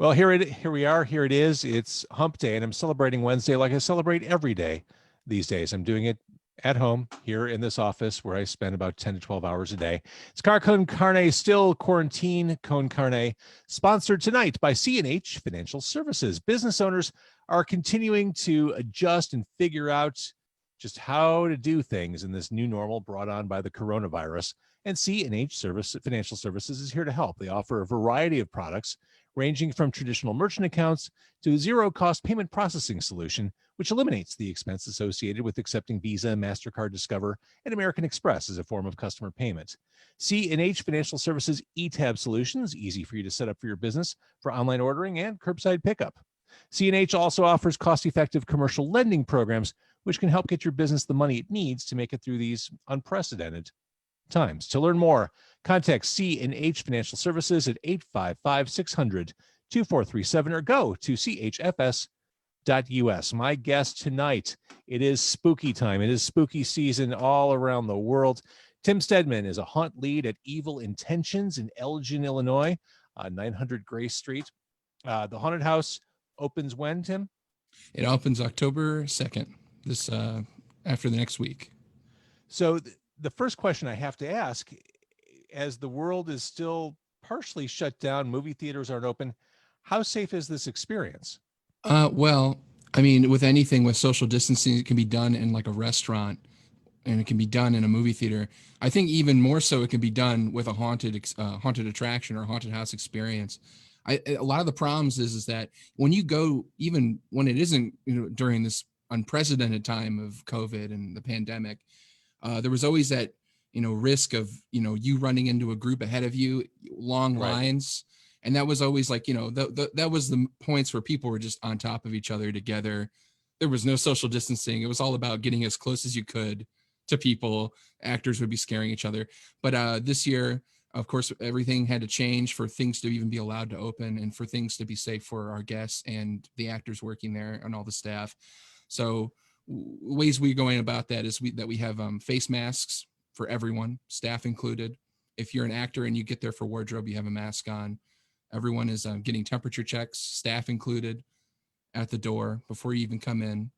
Well, here we are. Here it is. It's Hump Day, and I'm celebrating Wednesday like I celebrate every day these days. I'm doing it at home here in this office where I spend about 10 to 12 hours a day. It's Car Con Carne, still quarantine con carne, sponsored tonight by C&H Financial Services. Business owners are continuing to adjust and figure out just how to do things in this new normal brought on by the coronavirus. And C&H Financial Services is here to help. They offer a variety of products ranging from traditional merchant accounts to a zero-cost payment processing solution, which eliminates the expense associated with accepting Visa, MasterCard, Discover, and American Express as a form of customer payment. C&H Financial Services eTab solutions, easy for you to set up for your business for online ordering and curbside pickup. C&H also offers cost-effective commercial lending programs, which can help get your business the money it needs to make it through these unprecedented times. To learn more, contact C&H Financial Services at 855-600-2437 or go to chfs.us. My guest tonight, it is spooky time. It is spooky season all around the world. Tim Stedman is a haunt lead at Evil Intentions in Elgin, Illinois, 900 Grace Street. The haunted house opens when, Tim? It opens October 2nd, after the next week. So the first question I have to ask, as the world is still partially shut down, movie theaters aren't open, how safe is this experience? Well, I mean, with anything with social distancing, it can be done in like a restaurant and it can be done in a movie theater. I think even more so, it can be done with a haunted attraction or haunted house experience. A lot of the problems is that when you go, even when it isn't, during this unprecedented time of COVID and the pandemic, there was always that, risk of, you running into a group ahead of you, long lines. And that was always like, that was the points where people were just on top of each other together. There was no social distancing. It was all about getting as close as you could to people. Actors would be scaring each other. But this year, of course, everything had to change for things to even be allowed to open and for things to be safe for our guests and the actors working there and all the staff. So ways we're going about that is we have face masks for everyone, staff included. If you're an actor and you get there for wardrobe, you have a mask on. Everyone is getting temperature checks, staff included, at the door before you even come in.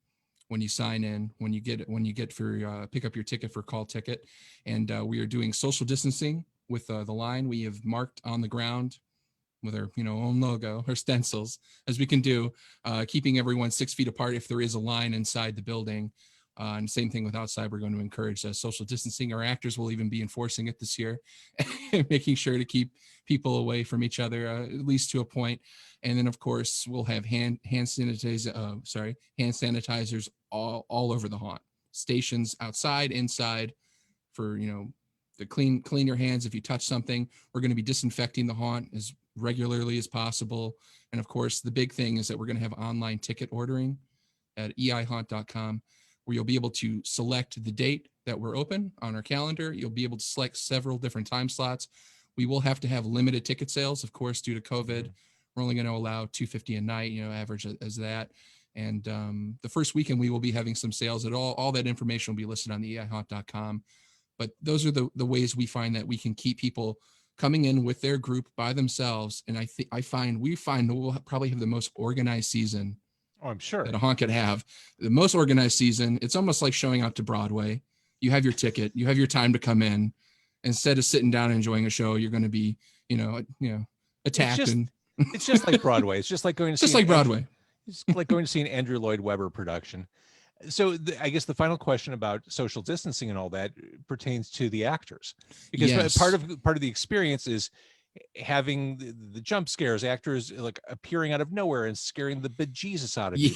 When you sign in, when you get for pick up your ticket for call ticket, and we are doing social distancing with the line. We have marked on the ground with our own logo or stencils, as we can do, keeping everyone 6 feet apart if there is a line inside the building. And same thing with outside. We're going to encourage social distancing. Our actors will even be enforcing it this year, making sure to keep people away from each other, at least to a point. And then, of course, we'll have hand sanitizers all over the haunt stations, outside, inside, for to clean your hands if you touch something. We're going to be disinfecting the haunt as regularly as possible. And of course, the big thing is that we're going to have online ticket ordering at eihaunt.com, where you'll be able to select the date that we're open on our calendar. You'll be able to select several different time slots. We will have to have limited ticket sales, of course, due to COVID. We're only going to allow 250 a night, average as that. And the first weekend we will be having some sales at all that information will be listed on the eihaunt.com. But those are the ways we find that we can keep people coming in with their group by themselves. And we find we'll probably have the most organized season. Oh, I'm sure that a haunt could have. The most organized season. It's almost like showing out to Broadway. You have your ticket, you have your time to come in. Instead of sitting down and enjoying a show, you're going to be, attacked. It's just like Broadway. It's just like going to see Broadway. It's like going to see an Andrew Lloyd Webber production. So I guess the final question about social distancing and all that pertains to the actors, because yes. part of the experience is having the jump scares, actors like appearing out of nowhere and scaring the bejesus out of you.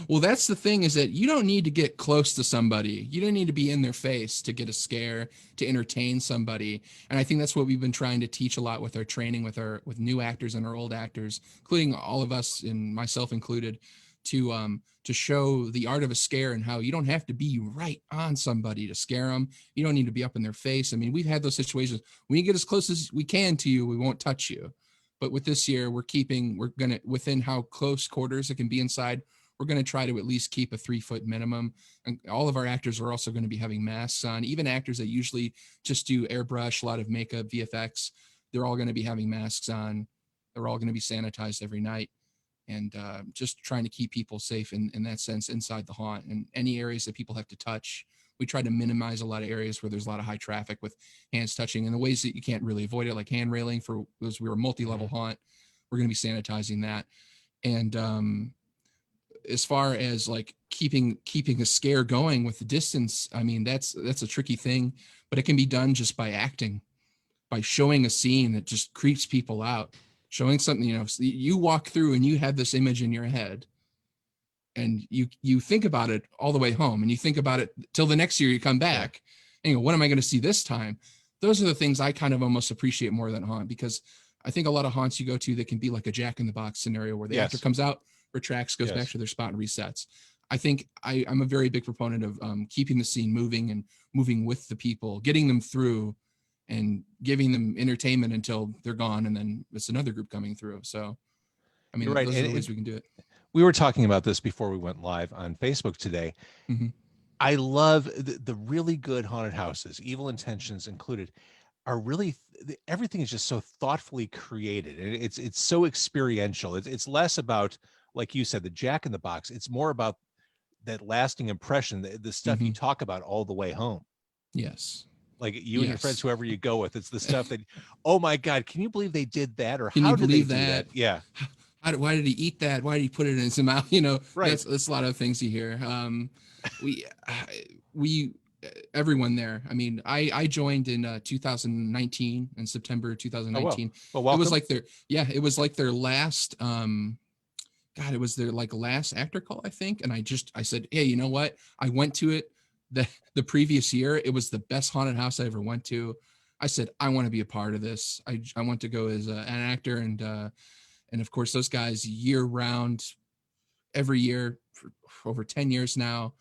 Well, that's the thing, is that you don't need to get close to somebody. You don't need to be in their face to get a scare, to entertain somebody. And I think that's what we've been trying to teach a lot with our training with new actors and our old actors, including all of us and myself included, to show the art of a scare and how you don't have to be right on somebody to scare them. You don't need to be up in their face. I mean, we've had those situations. When you get as close as we can to you, we won't touch you. But with this year, we're going to, within how close quarters it can be inside, we're going to try to at least keep a 3 foot minimum. And all of our actors are also going to be having masks on. Even actors that usually just do airbrush, a lot of makeup, VFX, they're all going to be having masks on. They're all going to be sanitized every night, and just trying to keep people safe in that sense inside the haunt. And any areas that people have to touch, we try to minimize a lot of areas where there's a lot of high traffic with hands touching, and the ways that you can't really avoid it, like hand railing. For those, we were a multi-level haunt, we're going to be sanitizing that. And as far as like keeping a scare going with the distance, I mean, that's a tricky thing, but it can be done just by acting, by showing a scene that just creeps people out, showing something, you walk through and you have this image in your head, and you think about it all the way home, and you think about it till the next year you come back, and you go, what am I going to see this time? Those are the things I kind of almost appreciate more than haunt, because I think a lot of haunts you go to that can be like a Jack in the Box scenario where the actor comes out, retracts, goes back to their spot, and resets. I think I'm a very big proponent of keeping the scene moving and moving with the people, getting them through and giving them entertainment until they're gone, and then it's another group coming through. So, I mean, You're right. those are the ways we can do it. We were talking about this before we went live on Facebook today. Mm-hmm. I love the really good haunted houses, Evil Intentions included, are really everything is just so thoughtfully created, and it's so experiential. It's less about, like you said, the Jack in the Box. It's more about that lasting impression, the stuff you talk about all the way home. Yes. Like you and your friends, whoever you go with, it's the stuff that, oh my God, can you believe they did that? Or can how you did believe they do that? Yeah. Why did he eat that? Why did he put it in his mouth? Right. That's a lot of things you hear. We everyone there. I mean, I joined in 2019, in September 2019. Well, welcome. It was like their last God, it was their like last actor call, I think. And I said, hey, you know what? I went to it the previous year. It was the best haunted house I ever went to. I said, I want to be a part of this. I want to go as an actor, and of course those guys year round, every year for over 10 years now.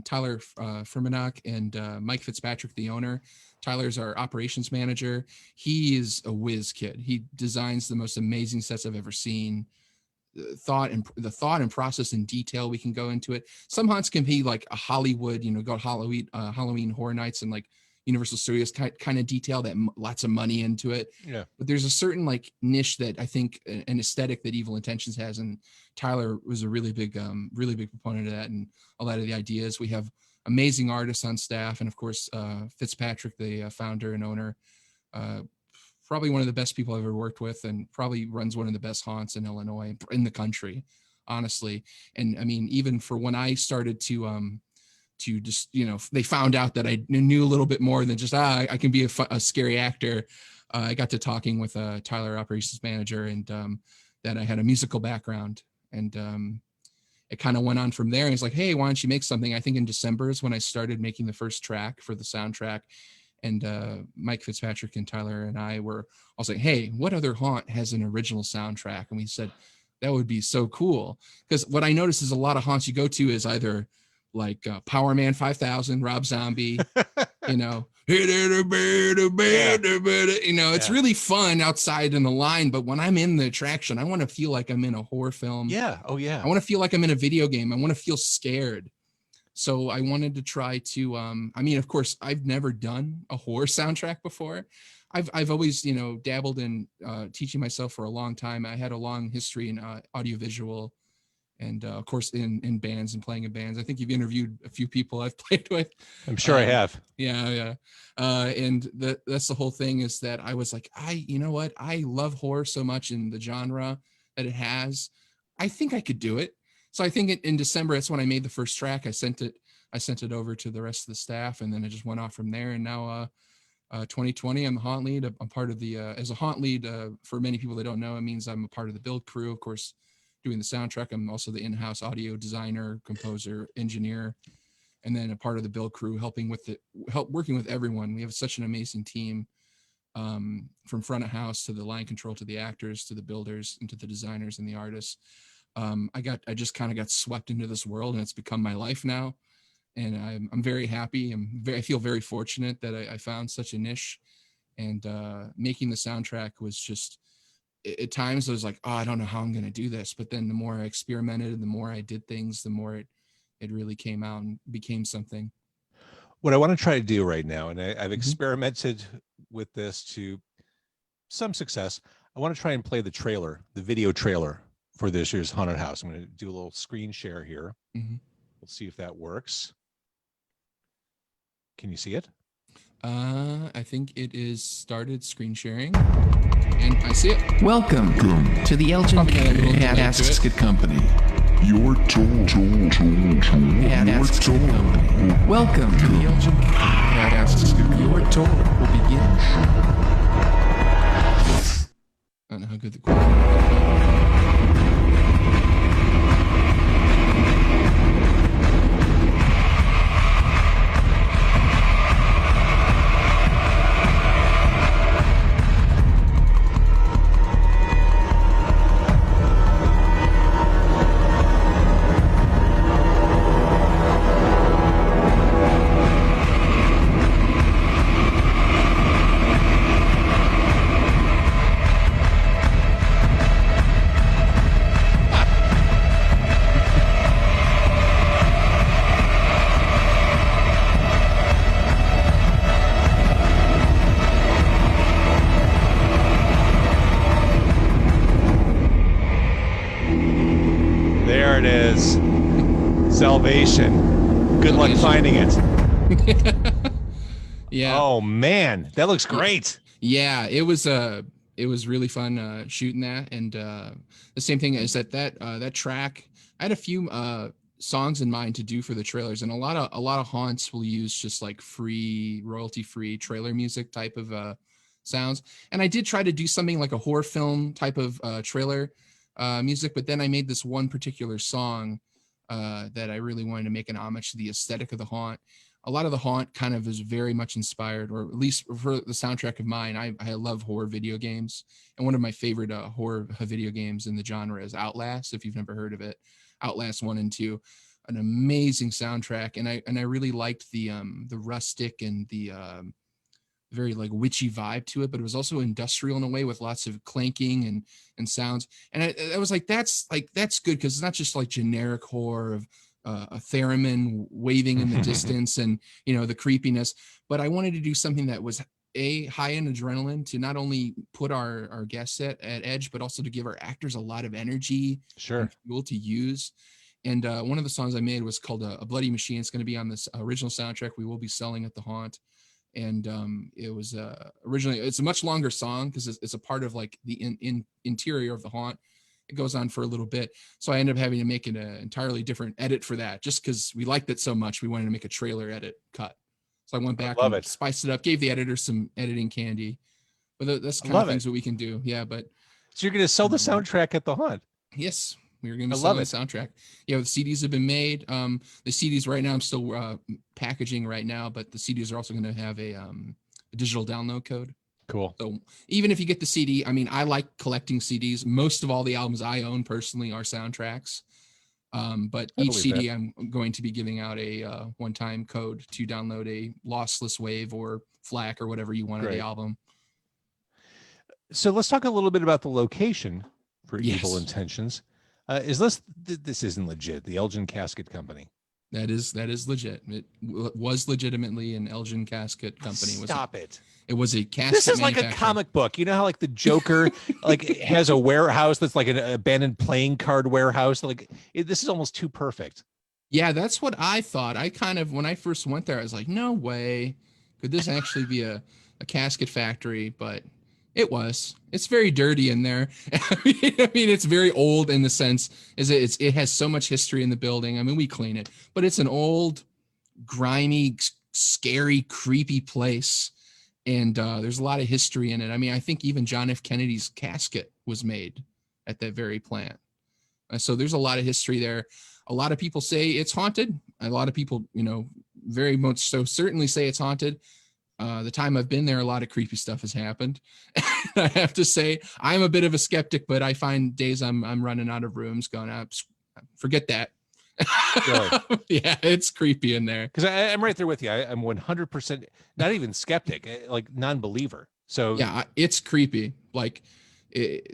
Tyler Firmenach and Mike Fitzpatrick, the owner. Tyler's our operations manager. He is a whiz kid. He designs the most amazing sets I've ever seen. The thought and process and detail we can go into it. Some haunts can be like a Hollywood, go Halloween Horror Nights and like Universal Studios kind of detail that lots of money into it. Yeah. But there's a certain like niche that I think an aesthetic that Evil Intentions has, and Tyler was a really big proponent of that, and a lot of the ideas. We have amazing artists on staff, and of course Fitzpatrick, the founder and owner, probably one of the best people I've ever worked with, and probably runs one of the best haunts in Illinois, in the country, honestly. And I mean, even for when I started to just, they found out that I knew a little bit more than just, I can be a scary actor. I got to talking with Tyler, operations manager, and that I had a musical background. And it kind of went on from there. And he's like, hey, why don't you make something? I think in December is when I started making the first track for the soundtrack. And Mike Fitzpatrick and Tyler and I was like, hey, what other haunt has an original soundtrack? And we said, that would be so cool. Because what I noticed is a lot of haunts you go to is either like Power Man 5000, Rob Zombie, it's really fun outside in the line. But when I'm in the attraction, I want to feel like I'm in a horror film. Yeah. Oh, yeah. I want to feel like I'm in a video game. I want to feel scared. So I wanted to try to, of course, I've never done a horror soundtrack before. I've always, dabbled in teaching myself for a long time. I had a long history in audiovisual, and of course in bands and playing in bands. I think you've interviewed a few people I've played with. I'm sure I have. Yeah. And that's the whole thing, is that I was like, you know what? I love horror so much in the genre that it has. I think I could do it. So I think in December, that's when I made the first track. I sent it over to the rest of the staff, and then it just went off from there. And now 2020, I'm the Haunt Lead. I'm part of the, as a Haunt Lead, for many people that don't know, it means I'm a part of the build crew, of course, doing the soundtrack. I'm also the in-house audio designer, composer, engineer, and then a part of the build crew, working with everyone. We have such an amazing team, from front of house to the line control, to the actors, to the builders, and to the designers and the artists. I just kind of got swept into this world, and it's become my life now. And I'm very happy. I feel very fortunate that I found such a niche, and making the soundtrack was just, at times I was like, I don't know how I'm going to do this. But then the more I experimented and the more I did things, the more it really came out and became something. What I want to try to do right now, and I've experimented with this to some success. I want to try and play the trailer, the video trailer for this year's haunted house. I'm going to do a little screen share here. Mm-hmm. We'll see if that works. Can you see it? I think it is started screen sharing, and I see it. Welcome to the Elgin Casket Company. Your tool. Casket Company. Welcome to the Elgin Casket Company. Your tour will begin. I don't know how good the quality is. There it is. Salvation. Good luck finding it. Yeah. Oh man, that looks great. Yeah, it was really fun shooting that, and the same thing is that track. I had a few songs in mind to do for the trailers, and a lot of haunts will use just like free, royalty free trailer music type of sounds. And I did try to do something like a horror film type of trailer music, but then I made this one particular song that I really wanted to make an homage to the aesthetic of the haunt. A lot of the haunt kind of is very much inspired, or at least for the soundtrack of mine, I love horror video games. And one of my favorite horror video games in the genre is Outlast. If you've never heard of it, Outlast 1 and 2, an amazing soundtrack. And I really liked the rustic and the very like witchy vibe to it, but it was also industrial in a way with lots of clanking and sounds. And I was like, that's good, because it's not just like generic horror of a theremin waving in the distance and the creepiness, but I wanted to do something that was high in adrenaline, to not only put our guests at edge, but also to give our actors a lot of energy, Sure, and fuel to use. And one of the songs I made was called a Bloody Machine. It's going to be on this original soundtrack we will be selling at the haunt. And it was originally, it's a much longer song because it's a part of like the interior of the haunt. It goes on for a little bit, so I ended up having to make an entirely different edit for that, just because we liked it so much. We wanted to make a trailer edit cut, so I went back and spiced it up, gave the editor some editing candy. But that's kind of things that we can do. Yeah, but so you're going to sell the soundtrack at the haunt? Yes, we were going to be selling the soundtrack. Yeah, the CDs have been made. The CDs right now, I'm still packaging right now, but the CDs are also going to have a digital download code. Cool. So even if you get the CD, I mean, I like collecting CDs. Most of all the albums I own personally are soundtracks. But each CD that. I'm going to be giving out a one-time code to download a lossless wave or FLAC or whatever you want of the album. So let's talk a little bit about the location for Evil Intentions. This isn't legit, the Elgin Casket Company? That is legit. It was legitimately an Elgin Casket Company. Stop it. It was a casket. This is like a comic book. You know how like the Joker like has a warehouse that's like an abandoned playing card warehouse. This is almost too perfect. Yeah, that's what I thought. I kind of, when I first went there, I was like, no way could this actually be a casket factory, but it was. It's very dirty in there. I mean, it's very old in the sense is it has so much history in the building. I mean, we clean it, but it's an old, grimy, scary, creepy place. And there's a lot of history in it. I mean, I think even John F. Kennedy's casket was made at that very plant. So there's a lot of history there. A lot of people say it's haunted. A lot of people, very much so certainly say it's haunted. The time I've been there, a lot of creepy stuff has happened. I have to say, I'm a bit of a skeptic, but I find days I'm running out of rooms going up. Forget that. Really? Yeah, it's creepy in there. Because I'm right there with you. I'm 100% not even skeptic, like non-believer. So yeah, it's creepy. Like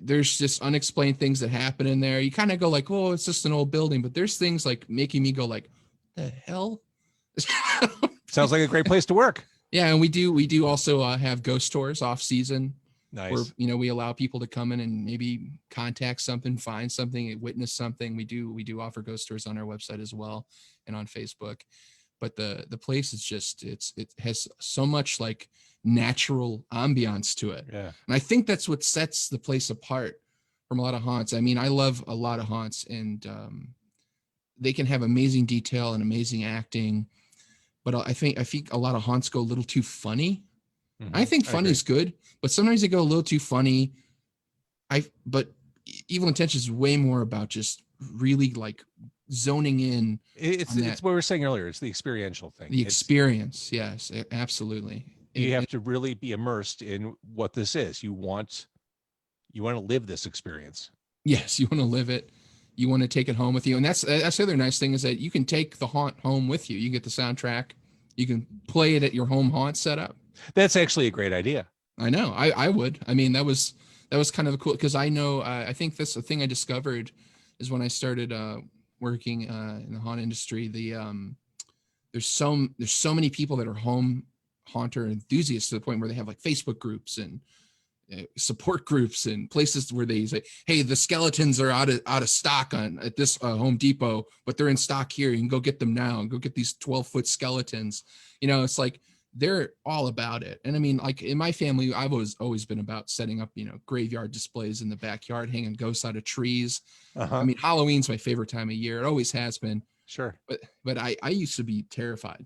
there's just unexplained things that happen in there. You kind of go like, oh, it's just an old building, but there's things like making me go like, the hell? Sounds like a great place to work. Yeah, and we do also have ghost tours off season. where, Nice. we allow people to come in and maybe contact something, find something, witness something. We do offer ghost tours on our website as well and on Facebook. But the place is just, it has so much like natural ambiance to it. Yeah. And I think that's what sets the place apart from a lot of haunts. I mean, I love a lot of haunts, and they can have amazing detail and amazing acting. But I think a lot of haunts go a little too funny. I think funny is good, but sometimes they go a little too funny. But Evil Intentions is way more about just really like zoning in. It's what we were saying earlier. It's the experiential thing. The experience. Yes, absolutely. You have to really be immersed in what this is. You want to live this experience. Yes, you want to live it. You want to take it home with you. And that's the other nice thing, is that you can take the haunt home with you. You get the soundtrack. You can play it at your home haunt setup. That's actually a great idea. I know. I would. I mean, that was kind of cool, because I know, I think that's the thing I discovered is when I started working in the haunt industry. There's so many people that are home haunter enthusiasts, to the point where they have like Facebook groups and support groups and places where they say, hey, the skeletons are out of stock at this Home Depot, but they're in stock here. You can go get them now and go get these 12-foot skeletons. It's like, they're all about it. And I mean, like in my family, I've always been about setting up, graveyard displays in the backyard, hanging ghosts out of trees. I mean, Halloween's my favorite time of year. It always has been. Sure. But I used to be terrified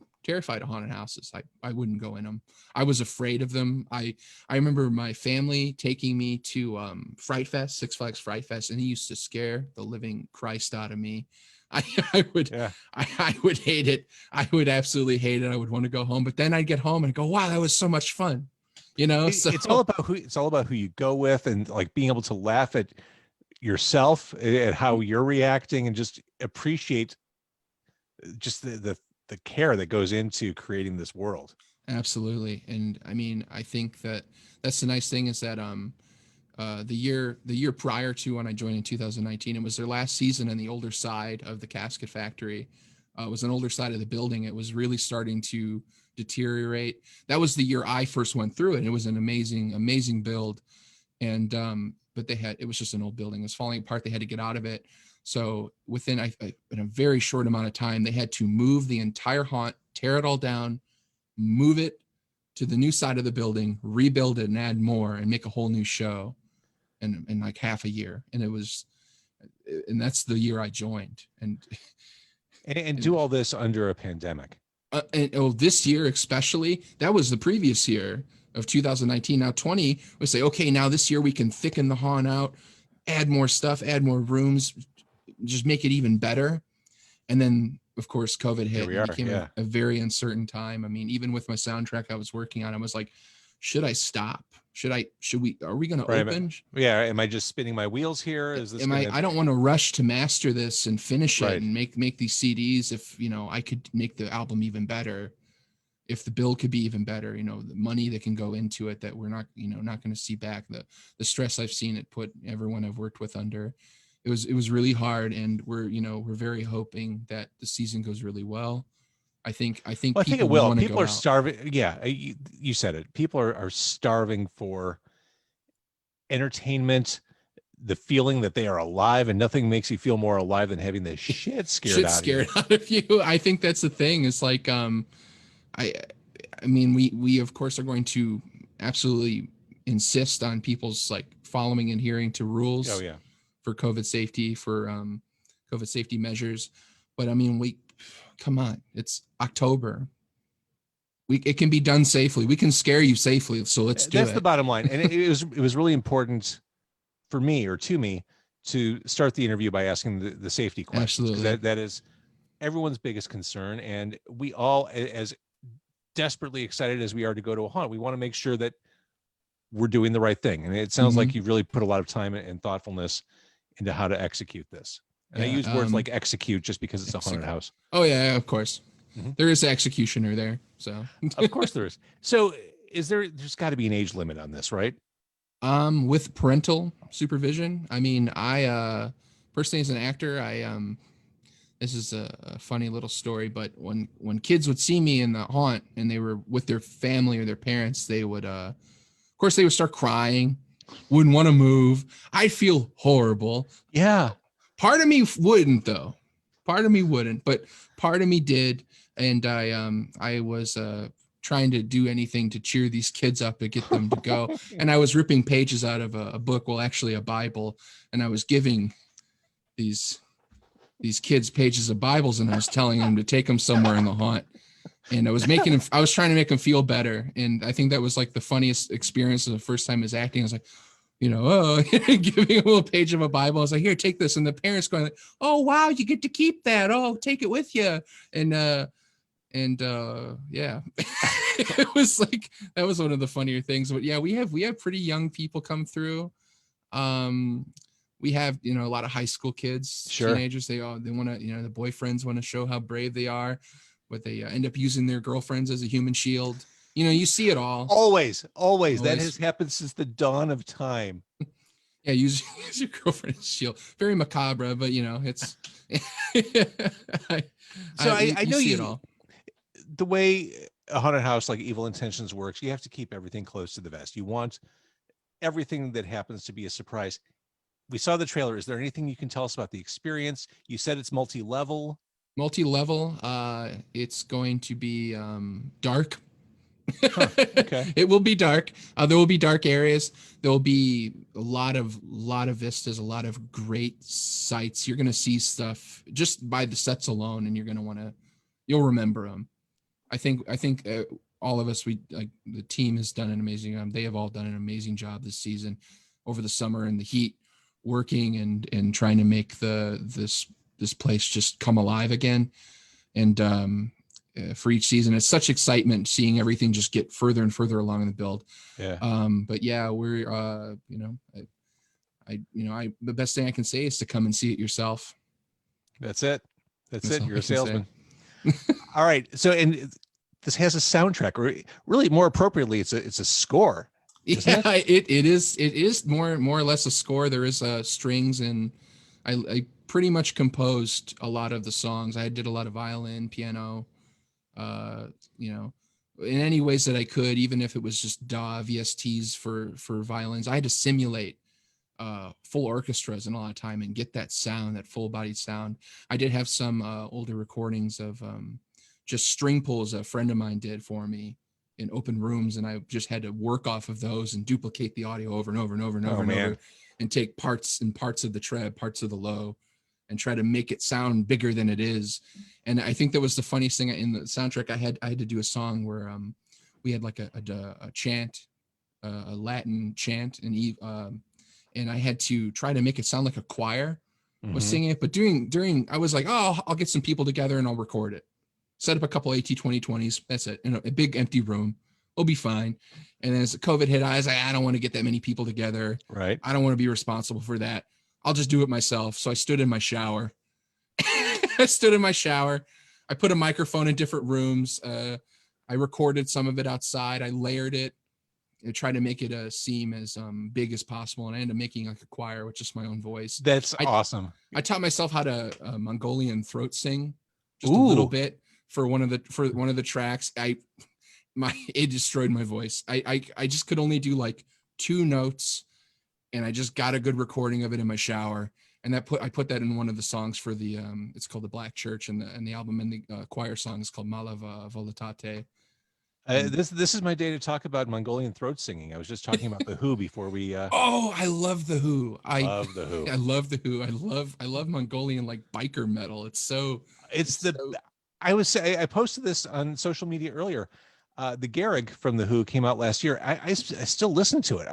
of haunted houses. I wouldn't go in them. I was afraid of them. I remember my family taking me to Fright Fest, Six Flags Fright Fest, and he used to scare the living Christ out of me. I would hate it. I would absolutely hate it. I would want to go home, but then I'd get home and go, wow, that was so much fun. So it's all about who you go with, and like being able to laugh at yourself, at how you're reacting, and just appreciate just the care that goes into creating this world. Absolutely. And I mean, I think that's the nice thing, is that the year prior to when I joined in 2019, it was their last season, and the older side of the casket factory was an older side of the building. It was really starting to deteriorate. That was the year I first went through it. It was an amazing build. And but it was just an old building. It was falling apart. They had to get out of it. So within in a very short amount of time, they had to move the entire haunt, tear it all down, move it to the new side of the building, rebuild it and add more, and make a whole new show in like half a year. And that's the year I joined. And do all this under a pandemic. This year especially, that was the previous year of 2019. Now 20, we say, okay, now this year we can thicken the haunt out, add more stuff, add more rooms, just make it even better. And then of course COVID hit. It became a very uncertain time. I mean, even with my soundtrack I was working on, I was like, should I stop? Are we going to open? Am I just spinning my wheels here? Is this I don't want to rush to master this and finish it and make these CDs. If, I could make the album even better, if the bill could be even better, the money that can go into it that we're not going to see back, the stress I've seen it put everyone I've worked with under. It was really hard. And we're very hoping that the season goes really well. I think it will. People are starving. Yeah, you said it. People are starving for entertainment, the feeling that they are alive, and nothing makes you feel more alive than having the shit scared out of you. I think that's the thing. It's like, I mean, we of course are going to absolutely insist on people's like following and adhering to rules. Oh yeah. For COVID safety, COVID safety measures. But I mean, come on, it's October. It can be done safely. We can scare you safely. So let's do it. That's the bottom line. And it was really important for me, or to me, to start the interview by asking the safety questions. Absolutely. That is everyone's biggest concern. And we all, as desperately excited as we are to go to a haunt, we want to make sure that we're doing the right thing. And it sounds like you've really put a lot of time and thoughtfulness into how to execute this. And I use words like execute just because it's a haunted house. Oh yeah, of course. There is an executioner there. So of course there is. So there's got to be an age limit on this, right? With parental supervision. I mean, I personally as an actor, this is a funny little story, but when kids would see me in the haunt and they were with their family or their parents, they would course, they would start crying, wouldn't want to move. I'd feel horrible. Yeah. Part of me wouldn't, though. Part of me wouldn't, but part of me did. And I was trying to do anything to cheer these kids up and get them to go. And I was ripping pages out of a book, well, actually a Bible, and I was giving these kids pages of Bibles, and I was telling them to take them somewhere in the haunt. And I was trying to make them feel better. And I think that was like the funniest experience of the first time as acting. I was like, giving a little page of a Bible. I was like, here, take this. And the parents going like, oh, wow, you get to keep that. Oh, take it with you. And yeah, it was like, that was one of the funnier things. But yeah, we have pretty young people come through. We have, a lot of high school kids, Sure. teenagers. They want to, the boyfriends want to show how brave they are, but they end up using their girlfriends as a human shield. You see it all. Always. That has happened since the dawn of time. Yeah, use your girlfriend as a shield. Very macabre, but it's. I know see it all. The way a haunted house like Evil Intentions works, you have to keep everything close to the vest. You want everything that happens to be a surprise. We saw the trailer. Is there anything you can tell us about the experience? You said it's multi-level. It's going to be dark. Huh, okay. It will be dark. There will be dark areas. There will be a lot of vistas, a lot of great sights. You're going to see stuff just by the sets alone, and you'll remember them. I think all of us, the team has done an amazing job. They have all done an amazing job this season over the summer in the heat, working and trying to make this place just come alive again. And for each season, it's such excitement seeing everything just get further and further along in the build. Yeah. But yeah, we're the best thing I can say is to come and see it yourself. That's it. That's it. all You're I a can say. salesman. All right. So, and this has a soundtrack, or really more appropriately, it's a score. Yeah, it is more or less a score. There is strings, and I pretty much composed a lot of the songs. I did a lot of violin, piano, in any ways that I could, even if it was just DAW VSTs for violins. I had to simulate full orchestras and a lot of time and get that sound, that full bodied sound. I did have some older recordings of just string pulls a friend of mine did for me in open rooms, and I just had to work off of those and duplicate the audio over and over and over and over and over, and take parts of the tread, parts of the low, and try to make it sound bigger than it is. And I think that was the funniest thing in the soundtrack. I had to do a song where we had like a chant, a Latin chant, and I had to try to make it sound like a choir was singing it. But during I was like, oh, I'll get some people together and I'll record it. Set up a couple AT-2020s. That's it. In a big empty room. We'll be fine. And then as the COVID hit, I was like, I don't want to get that many people together. Right. I don't want to be responsible for that. I'll just do it myself. So I stood in my shower. I put a microphone in different rooms. I recorded some of it outside. I layered it. I tried to make it seem as big as possible. And I ended up making like a choir with just my own voice. That's awesome. I taught myself how to Mongolian throat sing just a little bit for one of the tracks. It destroyed my voice. I just could only do like 2 notes, and I just got a good recording of it in my shower. And I put that in one of the songs for the it's called The Black Church, and the album, and the choir song is called Malava Volatate. This is my day to talk about Mongolian throat singing. I was just talking about the Who before we. Oh, I love the Who. I love the Who. I love the Who. I love Mongolian like biker metal. I posted this on social media earlier. The Garrig from the Who came out last year. I still listen to it.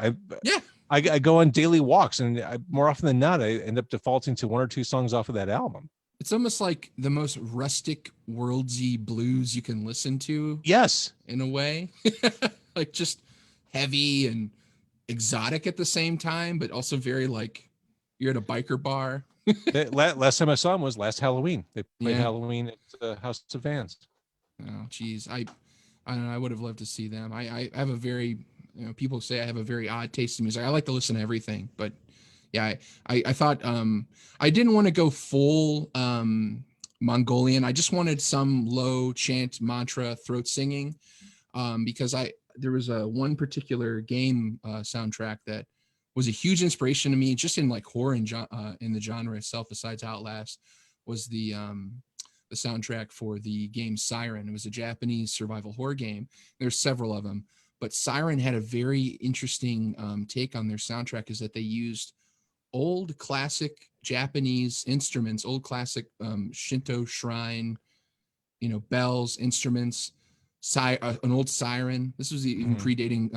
I go on daily walks, and more often than not, I end up defaulting to 1 or 2 songs off of that album. It's almost like the most rustic, worldsy blues you can listen to. Yes. In a way. Like just heavy and exotic at the same time, but also very like you're at a biker bar. Last time I saw them was last Halloween. They played Halloween at House of Vans. Oh, geez. I don't know. I would have loved to see them. I have a very, people say I have a very odd taste in music. I like to listen to everything, but yeah, I thought I didn't want to go full Mongolian. I just wanted some low chant mantra throat singing because there was a one particular game soundtrack that was a huge inspiration to me, just in like horror and in the genre itself. Besides Outlast, was the soundtrack for the game Siren. It was a Japanese survival horror game. There's several of them, but Siren had a very interesting take on their soundtrack. Is that they used old classic Japanese instruments, old classic Shinto shrine, bells, instruments, an old siren. This was even predating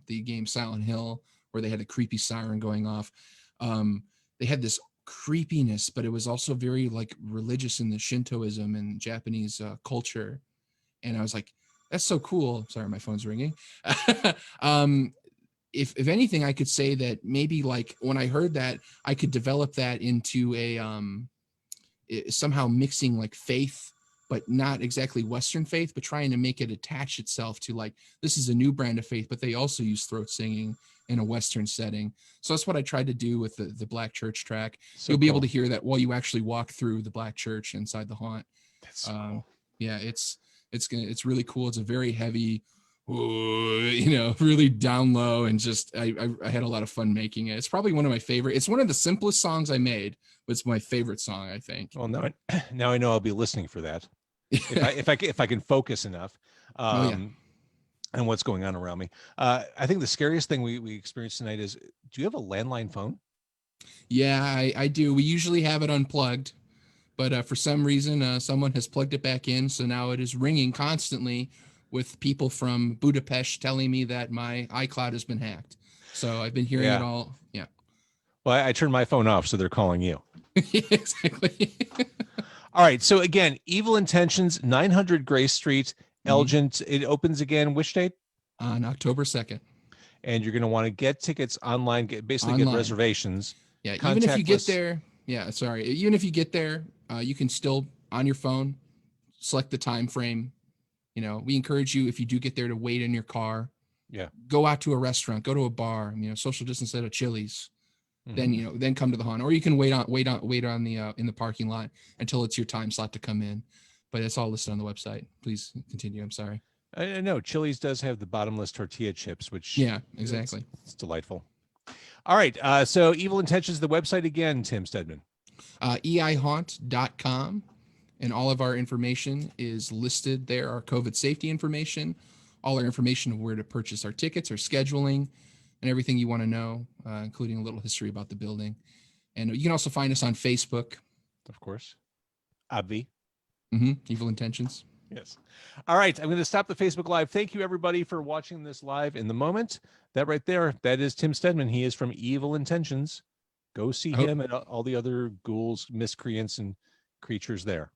the game Silent Hill, where they had a creepy siren going off. They had this creepiness, but it was also very like religious in the Shintoism and Japanese culture. And I was like, that's so cool. Sorry, my phone's ringing. If anything, I could say that maybe like when I heard that, I could develop that into a somehow mixing like faith, but not exactly Western faith, but trying to make it attach itself to like, this is a new brand of faith, but they also use throat singing in a Western setting. So that's what I tried to do with the Black Church track. So You'll be cool. able to hear that while you actually walk through the Black Church inside the haunt. That's so cool. Yeah, it's really cool. It's a very heavy, really down low, and just I had a lot of fun making it. It's probably one of my favorite. It's one of the simplest songs I made, but it's my favorite song, I think. Well, now I know I'll be listening for that. if I can focus enough. And what's going on around me. I think the scariest thing we experienced tonight is, do you have a landline phone? Yeah, I do. We usually have it unplugged, but for some reason, someone has plugged it back in. So now it is ringing constantly with people from Budapest telling me that my iCloud has been hacked. So I've been hearing it all. Yeah. Well, I turned my phone off, so they're calling you. Exactly. All right. So again, Evil Intentions, 900 Grace Street, Elgin. It opens again which date? On October 2nd. And you're going to want to get tickets online, get reservations. Yeah, even if you get there, even if you get there, you can still, on your phone, select the time frame. We encourage you, if you do get there, to wait in your car. Yeah. Go out to a restaurant, go to a bar, social distance at a Chili's. Then come to the haunt, or you can wait on the in the parking lot until it's your time slot to come in. But it's all listed on the website. Please continue. I'm sorry. I know Chili's does have the bottomless tortilla chips, which exactly. It's delightful. All right. So Evil Intentions, the website again, Tim Stedman. eihaunt.com, and all of our information is listed there. Our COVID safety information, all our information of where to purchase our tickets, our scheduling, and everything you want to know, including a little history about the building. And you can also find us on Facebook. Of course. Obvi. Evil Intentions. Yes. All right. I'm going to stop the Facebook Live. Thank you, everybody, for watching this live in the moment. That right there, that is Tim Stedman. He is from Evil Intentions. Go see him and all the other ghouls, miscreants, and creatures there.